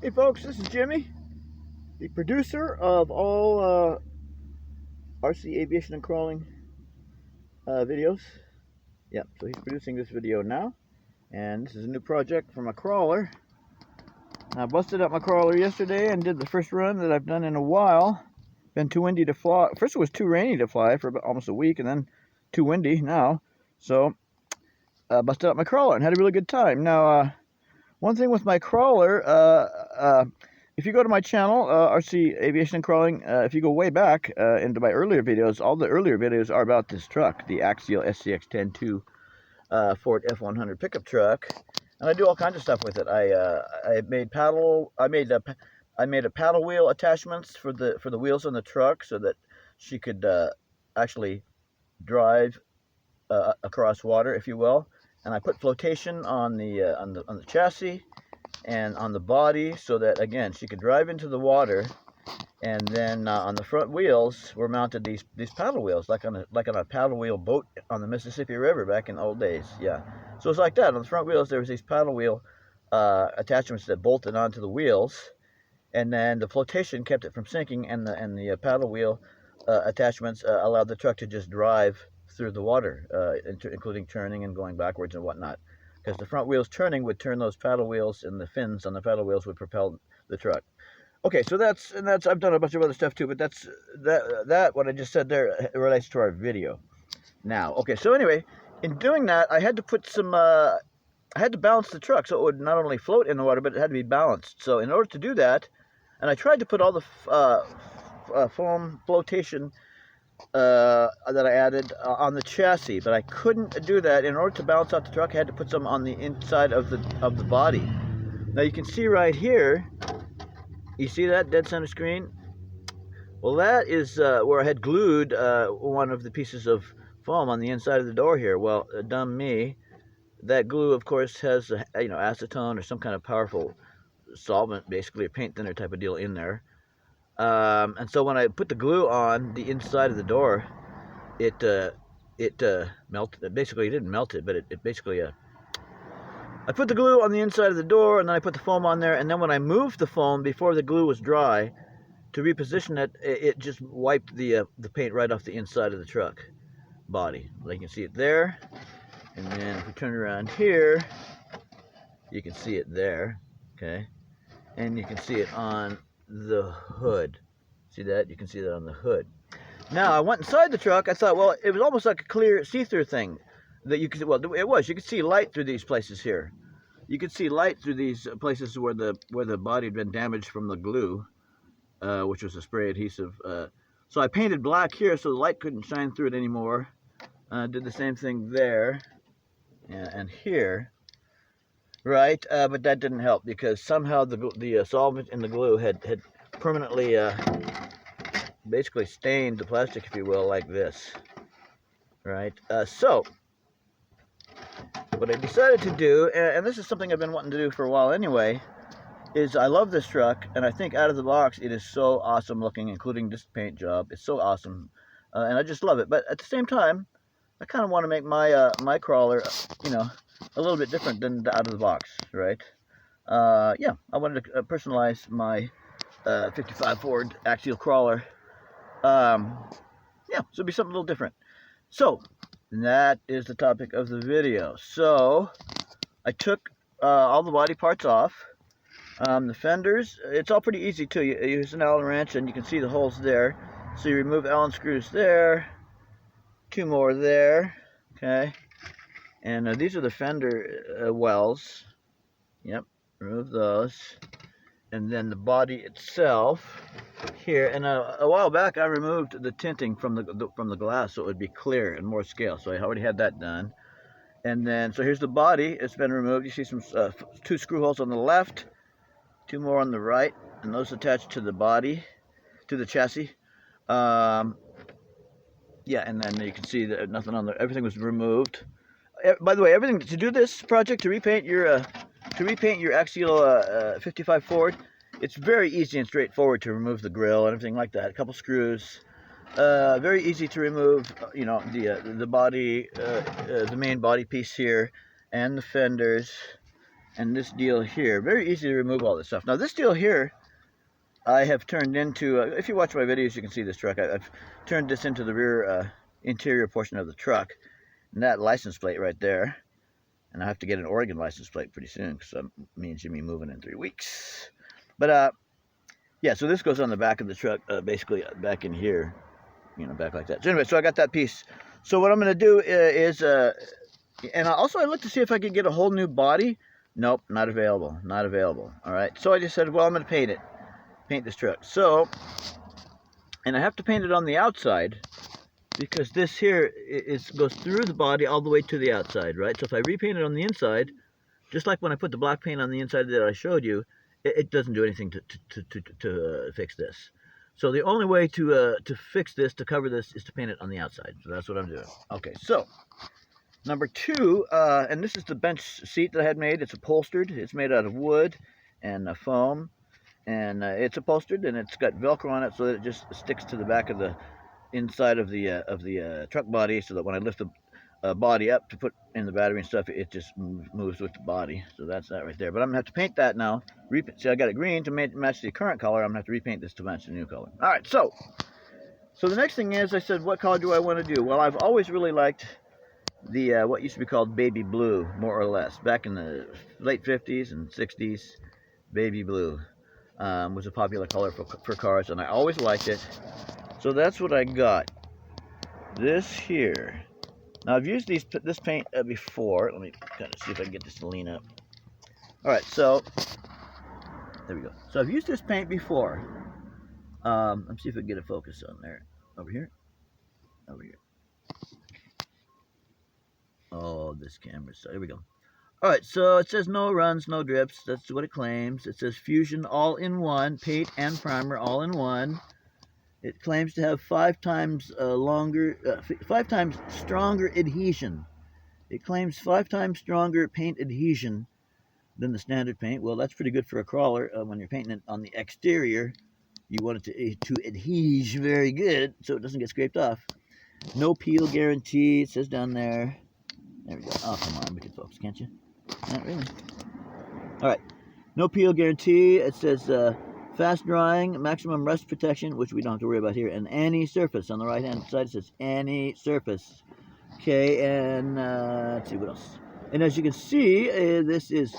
Hey folks, this is Jimmy, the producer of all RC Aviation and Crawling videos. Yep, so he's producing this video now, and this is a new project for my crawler. I busted up my crawler yesterday and did the first run that I've done in a while. Been too windy to fly. First it was too rainy to fly for about almost a week, and then too windy now. So busted up my crawler and had a really good time. Now, one thing with my crawler, if you go to my channel, RC Aviation and Crawling, if you go way back into my earlier videos, all the earlier videos are about this truck, the Axial SCX10II Ford F100 pickup truck, and I do all kinds of stuff with it. I made a paddle wheel attachments for the wheels on the truck so that she could actually drive across water, if you will. And I put flotation on the chassis and on the body so that, again, she could drive into the water. And then on the front wheels were mounted these paddle wheels, like on a paddle wheel boat on the Mississippi River back in the old days. Yeah, so it's like that. On the front wheels there was these paddle wheel attachments that bolted onto the wheels, and then the flotation kept it from sinking, and the paddle wheel attachments allowed the truck to just drive through the water, including turning and going backwards and whatnot, because the front wheels turning would turn those paddle wheels, and the fins on the paddle wheels would propel the truck. Okay, so that's I've done a bunch of other stuff too, but that what I just said there relates to our video. Now, okay, so anyway, in doing that, I had to put some I had to balance the truck so it would not only float in the water, but it had to be balanced. So in order to do that, and I tried to put all the foam flotation that I added on the chassis, but I couldn't do that. In order to balance out the truck, I had to put some on the inside of the body. Now you can see right here, you see that dead center screen? Well, that is where I had glued one of the pieces of foam on the inside of the door here. Well, dumb me, that glue, of course, has acetone or some kind of powerful solvent, basically a paint thinner type of deal in there. And so when I put the glue on the inside of the door, it melted. Basically, it didn't melt it, but it basically I put the glue on the inside of the door, and then I put the foam on there, and then when I moved the foam before the glue was dry to reposition it, it just wiped the paint right off the inside of the truck body. Like you can see it there, and then if we turn around here, you can see it there, okay? And you can see it on the hood. See that? You can see that on the hood. Now, I went inside the truck. I thought, well, it was almost like a clear see-through thing that you could, well, it was. You could see light through these places here. You could see light through these places where the body had been damaged from the glue, which was a spray adhesive. So I painted black here so the light couldn't shine through it anymore. Did the same thing there and here. Right, but that didn't help because somehow the solvent in the glue had permanently basically stained the plastic, if you will, like this. Right, so what I decided to do, and this is something I've been wanting to do for a while anyway, is I love this truck, and I think out of the box it is so awesome looking, including this paint job. It's so awesome, and I just love it. But at the same time, I kind of want to make my my crawler, a little bit different than out of the box, right? Yeah, I wanted to personalize my 55 Ford axial crawler. Yeah, so it'll be something a little different. So, that is the topic of the video. So, I took all the body parts off. The fenders, it's all pretty easy too. You use an Allen wrench and you can see the holes there. So you remove Allen screws there, 2 more there, okay? And these are the fender wells. Yep, remove those. And then the body itself here. And a while back, I removed the tinting from the glass so it would be clear and more scale. So I already had that done. And then, so here's the body. It's been removed. You see some 2 screw holes on the left, 2 more on the right, and those attached to the body, to the chassis. Yeah, and then you can see that nothing on there. Everything was removed. By the way, everything to do this project, to repaint your Axial 55 Ford, it's very easy and straightforward to remove the grill and everything like that. A couple screws, very easy to remove. The body, the main body piece here, and the fenders, and this deal here. Very easy to remove all this stuff. Now this deal here, I have turned into, if you watch my videos, you can see this truck. I've turned this into the rear interior portion of the truck. And that license plate right there. And I have to get an Oregon license plate pretty soon because me and Jimmy moving in 3 weeks. But yeah, so this goes on the back of the truck, basically back in here, you know, back like that. So anyway, so I got that piece. So what I'm going to do is, and I looked to see if I could get a whole new body. Nope, not available, not available. All right, so I just said, well, I'm going to paint this truck. So, and I have to paint it on the outside because this here goes through the body all the way to the outside, right? So if I repaint it on the inside, just like when I put the black paint on the inside that I showed you, it doesn't do anything to fix this. So the only way to fix this, to cover this, is to paint it on the outside. So that's what I'm doing. Okay, so number 2, and this is the bench seat that I had made. It's upholstered. It's made out of wood and foam, and it's upholstered, and it's got Velcro on it so that it just sticks to the back of the inside of the truck body, so that when I lift the body up to put in the battery and stuff, it just moves with the body. So that's that right there. But I'm gonna have to paint that now. See, I got it green to match the current color. I'm gonna have to repaint this to match the new color. All right, so the next thing is, I said, what color do I want to do? Well, I've always really liked the what used to be called baby blue, more or less. Back in the late 50s and 60s, baby blue was a popular color for cars, and I always liked it. So that's what I got. This here. Now I've used this paint before. Let me kind of see if I can get this to lean up. All right, so there we go. So I've used this paint before. Let's see if I can get a focus on there. Over here. Over here. Oh, this camera. So there we go. All right, so it says no runs, no drips. That's what it claims. It says Fusion all-in-one, paint and primer all-in-one. It claims to have 5 times stronger adhesion. It claims 5 times stronger paint adhesion than the standard paint. Well, that's pretty good for a crawler. When you're painting it on the exterior, you want it to adhere very good so it doesn't get scraped off. No peel guarantee, it says down there. There we go. Oh, come on, we can focus, can't you? Not really. All right. No peel guarantee. It says fast drying, maximum rust protection, which we don't have to worry about here, and any surface. On the right-hand side, it says any surface. Okay, and let's see what else. And as you can see, this is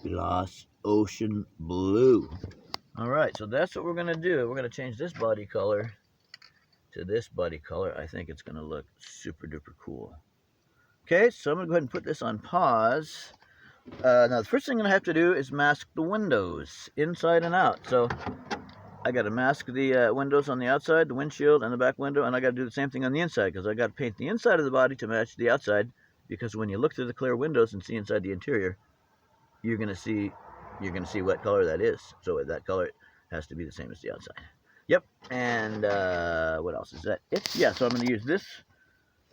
gloss ocean blue. All right, so that's what we're going to do. We're going to change this body color to this body color. I think it's going to look super duper cool. Okay, so I'm going to go ahead and put this on pause. Now, the first thing I'm going to have to do is mask the windows inside and out. So I got to mask the windows on the outside, the windshield, and the back window, and I got to do the same thing on the inside because I got to paint the inside of the body to match the outside. Because when you look through the clear windows and see inside the interior, you're going to see what color that is. So that color has to be the same as the outside. Yep. And what else is that? Yeah. So I'm going to use this.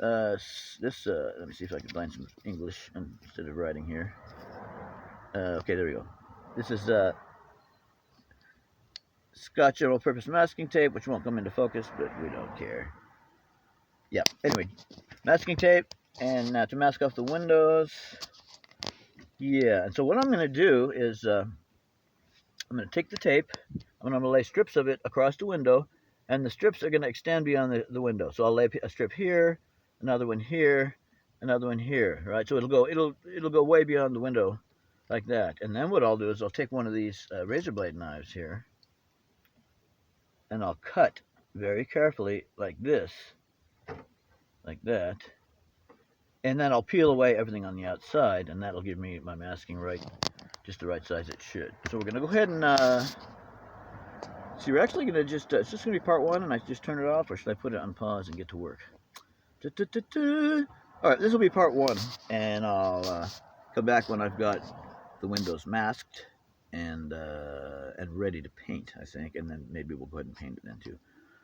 Let me see if I can find some English instead of writing here. Okay, there we go. This is Scotch General Purpose Masking Tape, which won't come into focus, but we don't care. Yeah, anyway, masking tape, and to mask off the windows. Yeah, and so what I'm going to do is I'm going to take the tape, I'm going to lay strips of it across the window, and the strips are going to extend beyond the window. So I'll lay a strip here, another one here, another one here, right? So it'll go way beyond the window like that. And then what I'll do is I'll take one of these razor blade knives here, and I'll cut very carefully like this, like that. And then I'll peel away everything on the outside, and that'll give me my masking right, just the right size it should. So we're going to go ahead and see, we're actually going to just, it's just going to be part 1, and I just turn it off, or should I put it on pause and get to work? All right, this will be part 1, and I'll come back when I've got the windows masked and ready to paint, I think, and then maybe we'll go ahead and paint it then too.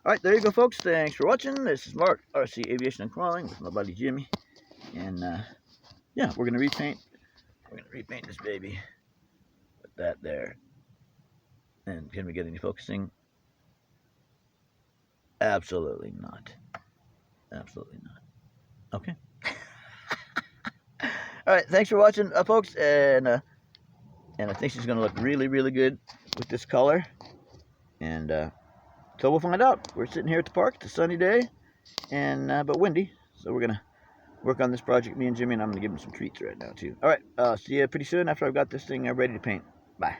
All right, there you go, folks. Thanks for watching. This is Mark, RC Aviation and Crawling, with my buddy Jimmy, and yeah, we're gonna repaint. We're gonna repaint this baby. Put that there. And can we get any focusing? Absolutely not. Absolutely not. Okay. All right, thanks for watching, folks, and I think she's gonna look really, really good with this color. And so we'll find out. We're sitting here at the park. It's a sunny day, and but windy. So we're gonna work on this project, me and Jimmy, and I'm gonna give him some treats right now too. All right, see you pretty soon after I've got this thing ready to paint. Bye.